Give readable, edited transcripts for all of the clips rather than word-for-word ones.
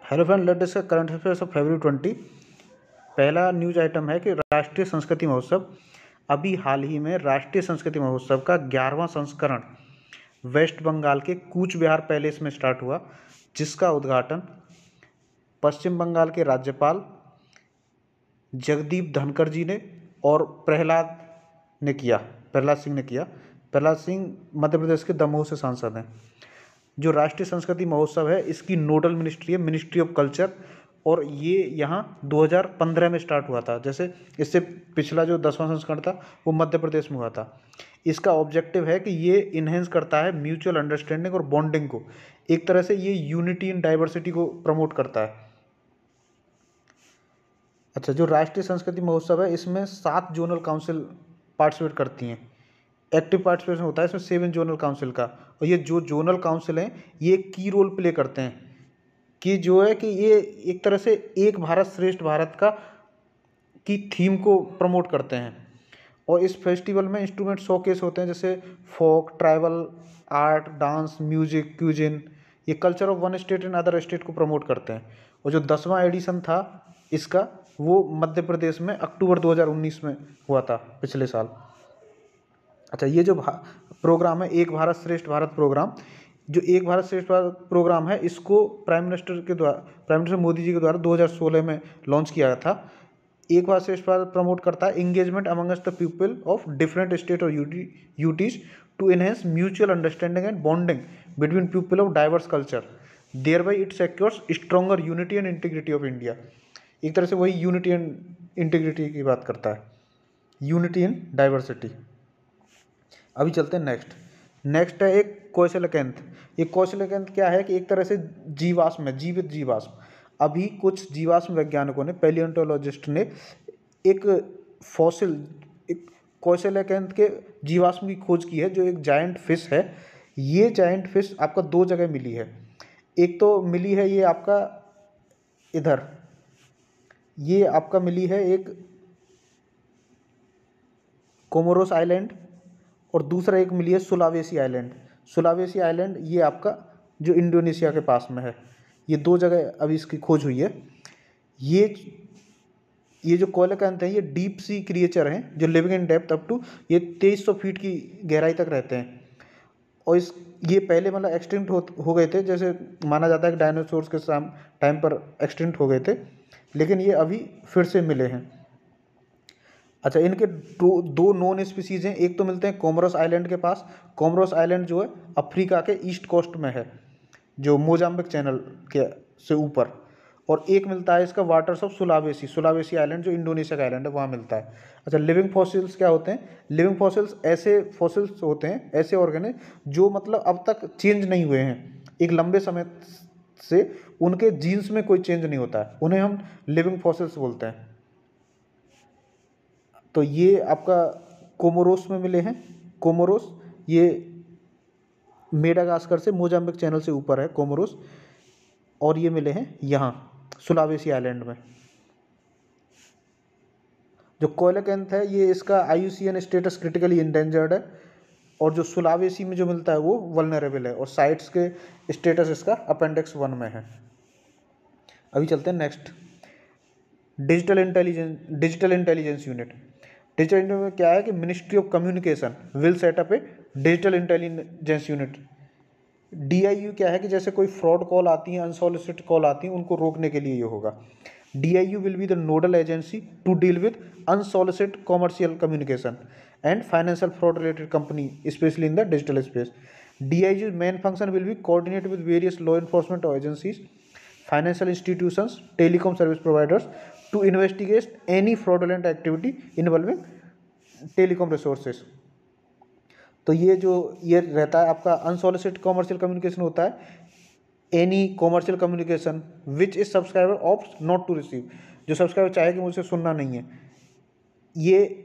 Hello friend, let discuss current affairs of February 20। पहला news item है कि राष्ट्रीय संस्कृति महोत्सव, अभी हाल ही में राष्ट्रीय संस्कृति महोत्सव का 11वां संस्करण वेस्ट बंगाल के कूच बिहार पैलेस में स्टार्ट हुआ, जिसका उद्घाटन पश्चिम बंगाल के राज्यपाल जगदीप धनखड़ जी ने और प्रहलाद सिंह ने किया। प्रहलाद सिंह मध्य प्रदेश के दमोह से सांसद हैं। जो राष्ट्रीय संस्कृति महोत्सव है, इसकी नोडल मिनिस्ट्री है मिनिस्ट्री ऑफ कल्चर, और ये यहाँ 2015 में स्टार्ट हुआ था। जैसे इससे पिछला जो 10वां संस्करण था वो मध्य प्रदेश में हुआ था। इसका ऑब्जेक्टिव है कि ये इन्हेंस करता है म्यूचुअल अंडरस्टैंडिंग और बॉन्डिंग को। एक तरह से ये यूनिटी इन डाइवर्सिटी को प्रमोट करता है। अच्छा, जो राष्ट्रीय संस्कृति महोत्सव है, इसमें 7 जोनल काउंसिल पार्टिसिपेट करती हैं। एक्टिव पार्टिसिपेशन होता है इसमें 7 जोनल काउंसिल का, और ये जो जोनल काउंसिल हैं ये की रोल प्ले करते हैं कि जो है कि ये एक तरह से एक भारत श्रेष्ठ भारत का की थीम को प्रमोट करते हैं। और इस फेस्टिवल में इंस्ट्रूमेंट शोकेस होते हैं, जैसे folk, tribal art, dance, music, cuisine. ये culture of one state and other state को प्रमोट करते हैं। और जो 10वां एडिशन था इसका, वो मध्य प्रदेश में अक्टूबर 2019 में हुआ था, पिछले साल। अच्छा, ये जो प्रोग्राम है एक भारत श्रेष्ठ भारत प्रोग्राम, जो एक भारत श्रेष्ठ भारत प्रोग्राम है, इसको प्राइम मिनिस्टर मोदी जी के द्वारा 2016 में लॉन्च किया गया था। एक भारत श्रेष्ठ भारत प्रमोट करता है engagement amongst the people of different state और UTs to enhance mutual understanding and bonding between people of diverse culture, thereby it secures stronger unity and integrity of India. एक तरह से वही यूनिटी एंड इंटीग्रिटी की बात करता है, unity in diversity. अभी चलते हैं नेक्स्ट है एक कौशलकेंद्र। ये कौशलकेंद्र क्या है कि एक तरह से जीवित जीवाश्म। अभी कुछ जीवाश्म वैज्ञानिकों ने, पैलियोंटोलॉजिस्ट ने एक कौशलकेंद्र के जीवाश्म की खोज की है, जो एक जायंट फिश है। ये जायंट फिश आपका 2 जगह मिली है। एक तो मिली है ये आपका इधर, ये आपका मिली है एक कोमोरोस आइलैंड, और दूसरा एक मिली है सुलावेसी आइलैंड। सुलावेसी आइलैंड ये आपका जो इंडोनेशिया के पास में है। ये 2 जगह अभी इसकी खोज हुई है। ये जो कोयलकांत हैं, ये डीप सी क्रिएचर हैं जो living in depth up to ये 2300 फीट की गहराई तक रहते हैं। और ये पहले मतलब एक्सटिंक्ट हो गए थे, जैसे माना जाता है कि डायनासोर्स के टाइम पर एक्सटिंक्ट हो गए थे, लेकिन ये अभी फिर से मिले हैं। अच्छा, इनके दो नॉन स्पीसीज हैं। एक तो मिलते हैं कोमोरोस आइलैंड के पास। कोमोरोस आइलैंड जो है अफ्रीका के ईस्ट कोस्ट में है, जो मोजाम्बिक चैनल के से ऊपर। और एक मिलता है इसका वाटर्स ऑफ सुलावेसी आइलैंड, जो इंडोनेशिया का आइलैंड है, वहाँ मिलता है। अच्छा, लिविंग फॉसिल्स क्या होते हैं? लिविंग फॉसिल्स ऐसे फॉसिल्स होते हैं, ऐसे ऑर्गेन जो मतलब अब तक चेंज नहीं हुए हैं, एक लंबे समय से उनके जीन्स में कोई चेंज नहीं होता है, उन्हें हम लिविंग फॉसिल्स बोलते हैं। तो ये आपका कोमोरोस में मिले हैं। कोमोरोस ये मेडागास्कर से मोजाम्बिक चैनल से ऊपर है कोमोरोस, और ये मिले हैं यहाँ सुलावेसी आइलैंड में। जो कोयलकेंथ है ये इसका IUCN स्टेटस क्रिटिकली इंडेंजर्ड है, और जो सुलावेसी में जो मिलता है वो वल्नरेबल है, और साइट्स के स्टेटस इसका अपेंडिक्स 1 में है। अभी चलते हैं next, digital intelligence unit. Digital intelligence में क्या है कि ministry of communication will set up A digital intelligence unit. DIU क्या है कि जैसे कोई फ्रॉड कॉल आती हैं, अनसॉलिसिटेड कॉल आती हैं, उनको रोकने के लिए ये होगा। DIU will be the nodal agency to deal with unsolicited commercial communication and financial fraud related company, specially in the digital space. DIU's main function will be coordinate with various law enforcement agencies, financial institutions, telecom service providers to investigate any fraudulent activity involving telecom resources। तो ये रहता है आपका unsolicited commercial communication होता है, any commercial communication which is subscriber opt not to receive, जो subscriber चाहे कि मुझसे सुनना नहीं है, ये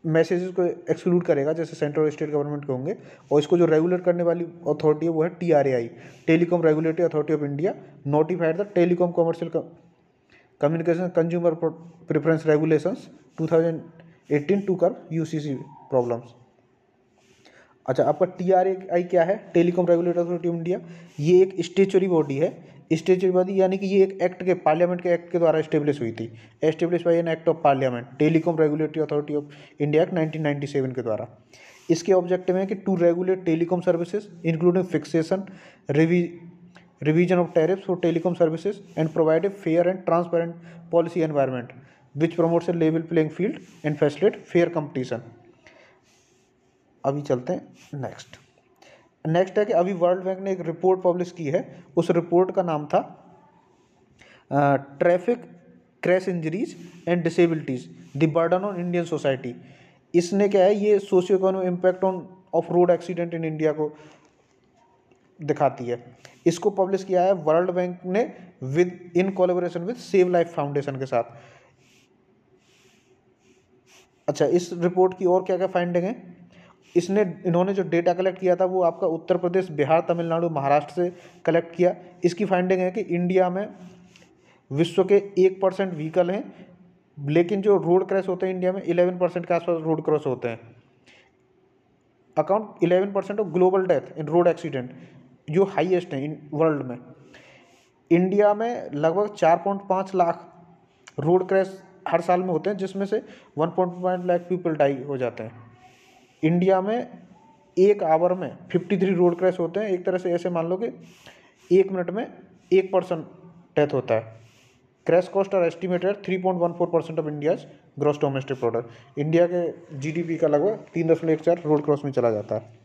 मैसेजेस को एक्सक्लूड करेगा, जैसे सेंट्रल और स्टेट गवर्नमेंट के होंगे। और इसको जो रेगुलेट करने वाली अथॉरिटी है वो है TRAI, telecom regulatory authority of India, notified the telecom commercial communication consumer preference regulations 2018 to curb UCC problems. अच्छा, आपका TRAI क्या है? Telecom regulatory authority of India. ये एक स्टेचुरी बॉडी है, स्टेचुरी यानी कि ये एक एक्ट के, पार्लियामेंट के एक्ट के द्वारा एस्टेब्लिश हुई थी, establish by an act of parliament, telecom regulatory authority of India act 1997 के द्वारा। इसके ऑब्जेक्टिव है कि to regulate telecom services including fixation, revision of tariffs for telecom services and provide a fair and transparent policy environment which promotes a level playing field and facilitate fair competition. अभी चलते हैं next है कि अभी world bank ने एक report publish की है, उस रिपोर्ट का नाम था traffic crash injuries and disabilities the burden on Indian society. इसने क्या है, ये socio economic impact of road accident in India को दिखाती है। इसको पब्लिश किया है वर्ल्ड बैंक ने in collaboration with save life foundation के साथ। अच्छा, इस रिपोर्ट की और क्या क्या फाइंडिंग है, इन्होंने जो डेटा कलेक्ट किया था वो आपका उत्तर प्रदेश, बिहार, तमिलनाडु, महाराष्ट्र से कलेक्ट किया। इसकी फाइंडिंग है कि इंडिया में विश्व के 1% व्हीकल हैं, लेकिन जो रोड क्रैश होते हैं इंडिया में 11% के आसपास रोड क्रॉस होते हैं। Account 11% of global death in road accident, जो हाईएस्ट है इन वर्ल्ड में। इंडिया में लगभग 4.5 लाख रोड क्रैश हर साल में होते हैं, जिसमें से 1.5 लाख पीपल डाई हो जाते हैं। इंडिया में एक आवर में 53 रोड क्रैश होते हैं। एक तरह से ऐसे मान लो कि 1 मिनट में 1% डेथ होता है। Crash cost are estimated 3.14% of India's gross domestic product. India के जीडीपी का लगभग 3.14 रोड क्रॉस में चला जाता है।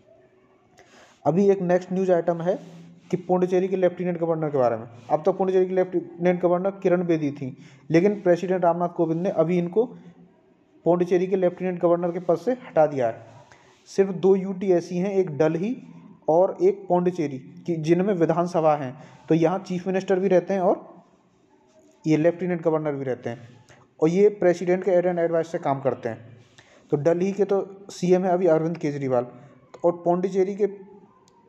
अभी एक नेक्स्ट न्यूज आइटम है कि पुडुचेरी के लेफ्टिनेंट गवर्नर के बारे में। अब तक पुडुचेरी की लेफ्टिनेंट गवर्नर किरण बेदी थी, लेकिन प्रेसिडेंट रामनाथ कोविंद ने अभी इनको पुडुचेरी के लेफ्टिनेंट गवर्नर के पद से हटा दिया है। सिर्फ 2 यूटी ऐसी हैं, एक डलही और एक पुडुचेरी की, जिनमें विधानसभा हैं। तो यहाँ चीफ मिनिस्टर भी रहते हैं और ये लेफ्टिनेंट गवर्नर भी रहते हैं, और ये प्रेसिडेंट के एड एंड एडवाइस से काम करते हैं। तो डलही के तो सीएम है अभी अरविंद केजरीवाल, और पुडुचेरी के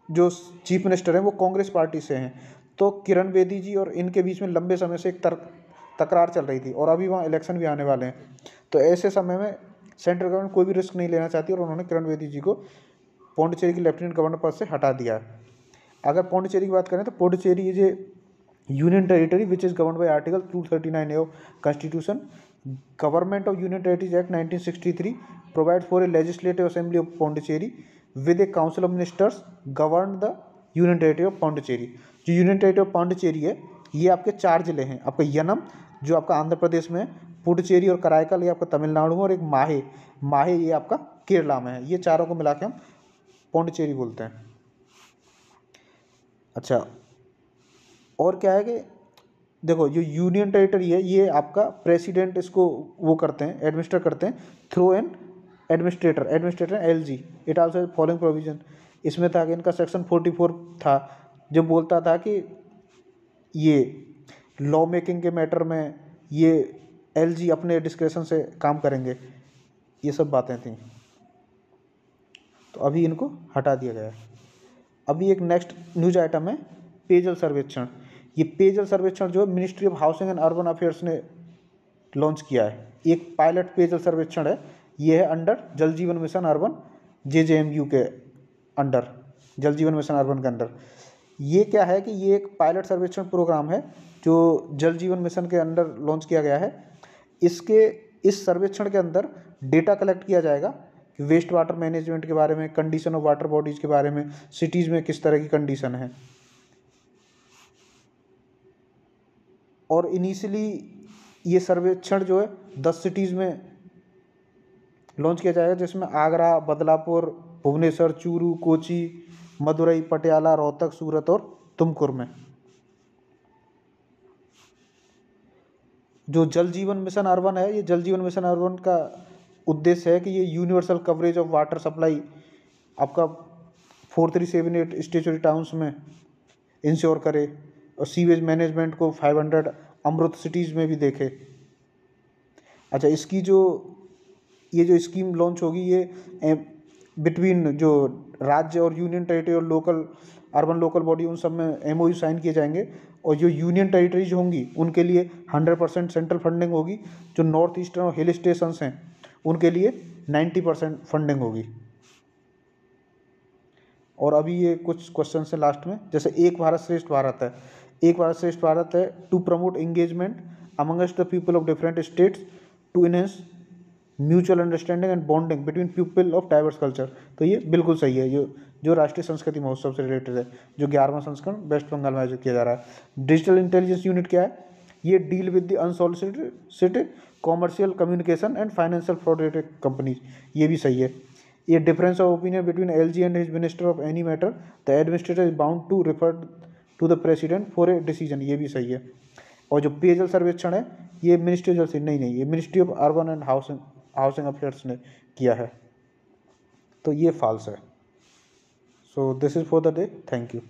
जो चीफ मिनिस्टर हैं वो कांग्रेस पार्टी से हैं। तो किरण बेदी जी और इनके बीच में लंबे समय से एक तकरार चल रही थी, और अभी वहाँ इलेक्शन भी आने वाले हैं। तो ऐसे समय में सेंट्रल गवर्नमेंट कोई भी रिस्क नहीं लेना चाहती, और उन्होंने किरण बेदी जी को पुडुचेरी की लेफ्टिनेंट गवर्नर पद से हटा दिया है। अगर पुडुचेरी की बात करें तो Puducherry is A union territory which is govern by article 239A of constitution. Government of union territories act 1963 provide for a legislative assembly of Puducherry with A council of ministers govern the union territory of Puducherry. जो union territory of Puducherry है, ये आपके 4 जिले हैं। आपका यनम जो आपका आंध्र प्रदेश में है, पुडुचेरी और कराईकल ये आपका तमिलनाडु में, और एक माहे ये आपका केरला में है। ये चारों को मिला के हम पुडुचेरी बोलते हैं। अच्छा, और क्या है कि देखो, जो यूनियन टेरिटरी है ये आपका प्रेसिडेंट इसको वो करते हैं, एडमिनिस्टर करते हैं through an administrator LG। It also following provision. इसमें था कि इनका सेक्शन 44 था, जो बोलता था कि ये लॉ मेकिंग के मैटर में ये LG अपने डिस्क्रेशन से काम करेंगे, ये सब बातें थी। तो अभी इनको हटा दिया गया है। अभी एक नेक्स्ट न्यूज आइटम है पेयजल सर्वेक्षण। ये पेयजल सर्वेक्षण जो है ministry of housing and urban affairs ने लॉन्च किया है। एक पायलट पेयजल सर्वेक्षण है, ये है अंडर जल जीवन मिशन अर्बन JJMU के अंडर, जल जीवन मिशन अर्बन के अंडर। ये क्या है कि ये एक पायलट सर्वेक्षण प्रोग्राम है जो जल जीवन मिशन के अंडर लॉन्च किया गया है। इस सर्वेक्षण के अंदर डेटा कलेक्ट किया जाएगा कि वेस्ट वाटर मैनेजमेंट के बारे में, कंडीशन ऑफ वाटर बॉडीज़ के बारे में, सिटीज़ में किस तरह की कंडीशन है। और इनिशियली ये सर्वेक्षण जो है 10 सिटीज़ में लॉन्च किया जाएगा, जिसमें आगरा, बदलापुर, भुवनेश्वर, चूरू, कोची, मदुरई, पटियाला, रोहतक, सूरत और तुमकुर में। जो जल जीवन मिशन अर्बन है, ये जल जीवन मिशन अर्बन का उद्देश्य है कि ये universal coverage of water supply आपका 4378 स्टेचुरी टाउन्स में इंश्योर करे, और सीवेज मैनेजमेंट को 500 अमृत सिटीज़ में भी देखे। अच्छा, इसकी ये जो स्कीम लॉन्च होगी, ये बिटवीन जो राज्य और यूनियन टेरिटरी और अर्बन लोकल बॉडी, उन सब में MOU साइन किए जाएंगे। और जो यूनियन टेरिटरीज होंगी उनके लिए 100% सेंट्रल फंडिंग होगी। जो नॉर्थ ईस्टर्न और हिल स्टेशंस हैं उनके लिए 90% फंडिंग होगी। और अभी ये कुछ क्वेश्चन है लास्ट में, जैसे एक भारत श्रेष्ठ भारत है, एक भारत श्रेष्ठ भारत है to promote engagement amongst the people of different states to enhance mutual understanding and bonding between people of diverse culture. तो ये बिल्कुल सही है, जो राष्ट्रीय संस्कृति महोत्सव से रिलेटेड है, जो 11वां संस्करण वेस्ट बंगाल में आयोजित किया जा रहा है। डिजिटल इंटेलिजेंस यूनिट क्या है? ये deal with the unsolicited commercial communication and financial fraud related companies, ये भी सही है। ये difference of opinion between LG and his minister of any matter the administrator is bound to refer to the president for a decision, ये भी सही है। और जो पेयजल सर्वेक्षण है ये मिनिस्ट्री ऑफ जल नहीं, ये ministry of urban and housing affairs ने किया है, तो ये फॉल्स है। So this is for the day, thank you.